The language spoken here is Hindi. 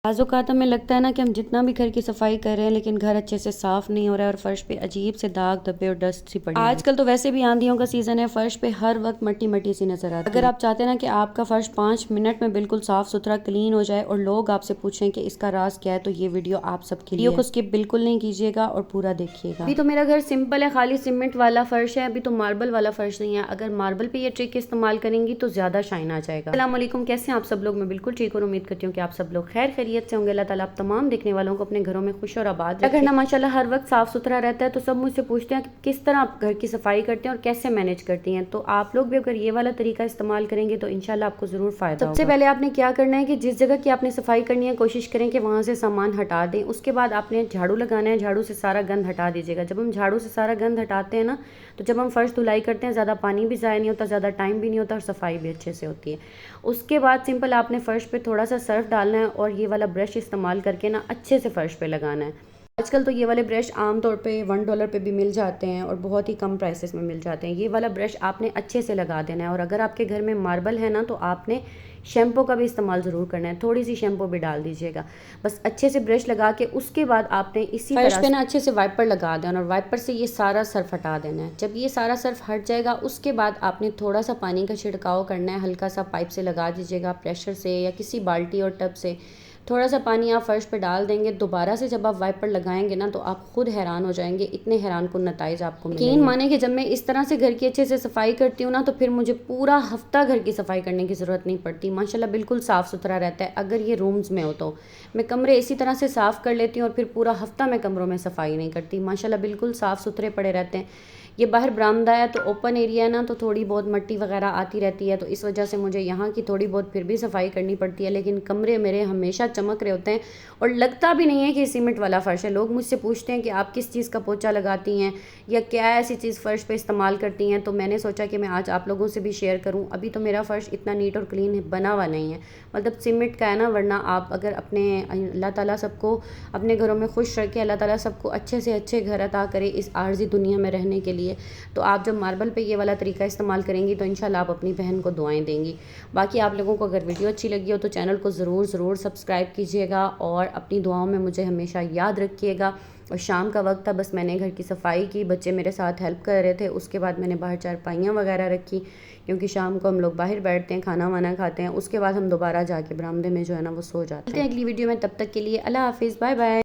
बाज़-औक़ात हमें लगता है ना कि हम जितना भी घर की सफाई कर रहे हैं लेकिन घर अच्छे से साफ़ नहीं हो रहा है और फ़र्श पे अजीब से दाग धब्बे और डस्ट सी पड़ी है। आजकल तो वैसे भी आंधियों का सीज़न है, फ़र्श पे हर वक्त मट्टी मट्टी सी नज़र आती है। अगर आप चाहते हैं ना कि आपका फ़र्श 5 मिनट में बिल्कुल साफ़ सुथरा क्लीन हो जाए और लोग आपसे पूछें कि इसका राज क्या है, तो ये वीडियो आप सबके लिए। वीडियो को स्किप बिल्कुल नहीं कीजिएगा और पूरा देखिएगा। अभी तो मेरा घर सिंपल है, खाली सीमेंट वाला फ़र्श है, अभी तो मार्बल वाला फ़र्श नहीं है। अगर मार्बल पे ये ट्रिक इस्तेमाल करेंगी तो ज़्यादा शाइन आ जाएगा। अस्सलाम वालेकुम, कैसे हैं आप सब लोग? मैं बिल्कुल ठीक और उम्मीद करती हूँ कि आप सब लोग खैर खैरियत से होंगे। अल्लाह ताला तमाम देखने वालों को अपने घरों में खुश और आबाद रखे। घर ना माशाल्लाह हर वक्त साफ सुथरा रहता है, तो सब मुझसे पूछते हैं कि किस तरह आप घर की सफाई करते हैं और कैसे मैनेज करती हैं। तो आप लोग भी अगर ये वाला तरीका इस्तेमाल करेंगे तो इंशाल्लाह आपको ज़रूर फ़ायदा होगा। सबसे पहले आपने क्या करना है कि जिस जगह की आपने सफाई करनी है कोशिश करें कि वहाँ से सामान हटा दें। उसके बाद आपने झाड़ू लगाना है, झाड़ू से सारा गंद हटा दीजिएगा। जब हम झाड़ू से सारा गंद हटाते हैं ना, तो जब हम फर्श धुलाई करते हैं ज़्यादा पानी भी ज़ाया नहीं होता, ज़्यादा टाइम भी नहीं होता और सफाई भी अच्छे से होती है। उसके बाद सिंपल आपने फ़र्श पे थोड़ा सा सर्फ डालना है और ये वाला ब्रश इस्तेमाल करके ना अच्छे से फ़र्श पे लगाना है। आजकल तो ये वाले ब्रश आम तौर पे $1 पे भी मिल जाते हैं और बहुत ही कम प्राइसेस में मिल जाते हैं। ये वाला ब्रश आपने अच्छे से लगा देना है और अगर आपके घर में मार्बल है ना, तो आपने शैम्पू का भी इस्तेमाल ज़रूर करना है। थोड़ी सी शैम्पू भी डाल दीजिएगा। बस अच्छे से ब्रश लगा के उसके बाद आपने इसी फर्श पे ना अच्छे से वाइपर लगा देना और वाइपर से ये सारा सर्फ हटा देना है। जब ये सारा सर्फ हट जाएगा उसके बाद आपने थोड़ा सा पानी का छिड़काव करना है, हल्का सा पाइप से लगा दीजिएगा, प्रेशर से या किसी बाल्टी और टब से थोड़ा सा पानी आप फर्श पे डाल देंगे। दोबारा से जब आप वाइपर लगाएंगे ना, तो आप खुद हैरान हो जाएंगे, इतने हैरान कुन नताइज आपको मिलेंगे। यकीन माने कि जब मैं इस तरह से घर की अच्छे से सफाई करती हूँ ना, तो फिर मुझे पूरा हफ्ता घर की सफाई करने की ज़रूरत नहीं पड़ती। माशाल्लाह बिल्कुल साफ़ सुथरा रहता है। अगर ये रूम्स में हो तो मैं कमरे इसी तरह से साफ़ कर लेती हूँ और फिर पूरा हफ्ता मैं कमरों में सफाई नहीं करती। माशाल्लाह बिल्कुल साफ़ सुथरे पड़े रहते हैं। ये बाहर बरामदा है तो ओपन एरिया है ना, तो थोड़ी बहुत मिट्टी वगैरह आती रहती है, तो इस वजह से मुझे यहाँ की थोड़ी बहुत फिर भी सफाई करनी पड़ती है। लेकिन कमरे मेरे हमेशा चमक रहे होते हैं और लगता भी नहीं है कि सीमेंट वाला फ़र्श है। लोग मुझसे पूछते हैं कि आप किस चीज़ का पोछा लगाती हैं या क्या ऐसी चीज़ फ़र्श पे इस्तेमाल करती हैं, तो मैंने सोचा कि मैं आज आप लोगों से भी शेयर करूँ। अभी तो मेरा फ़र्श इतना नीट और क्लीन बना हुआ नहीं है, मतलब सीमेंट का है ना, वरना आप अगर अपने अल्लाह ताला सबको अपने घरों में खुश रखे, अल्लाह ताला सबको अच्छे से अच्छे घर अता करे इस आर्जी दुनिया में रहने के लिए। तो आप जब मार्बल पे ये वाला तरीका इस्तेमाल करेंगी तो इंशाल्लाह आप अपनी बहन को दुआएं देंगी। बाकी आप लोगों को अगर वीडियो अच्छी लगी हो तो चैनल को ज़रूर सब्सक्राइब कीजिएगा और अपनी दुआओं में मुझे हमेशा याद रखिएगा। और शाम का वक्त था, बस मैंने घर की सफाई की, बच्चे मेरे साथ हेल्प कर रहे थे। उसके बाद मैंने बाहर चारपाइयाँ वगैरह रखी, क्योंकि शाम को हम लोग बाहर बैठते हैं, खाना वाना खाते हैं। उसके बाद हम दोबारा जाके बरामदे में जो है ना वो सो जाते हैं। अगली वीडियो में, तब तक के लिए अल्लाह हाफिज़, बाय बाय।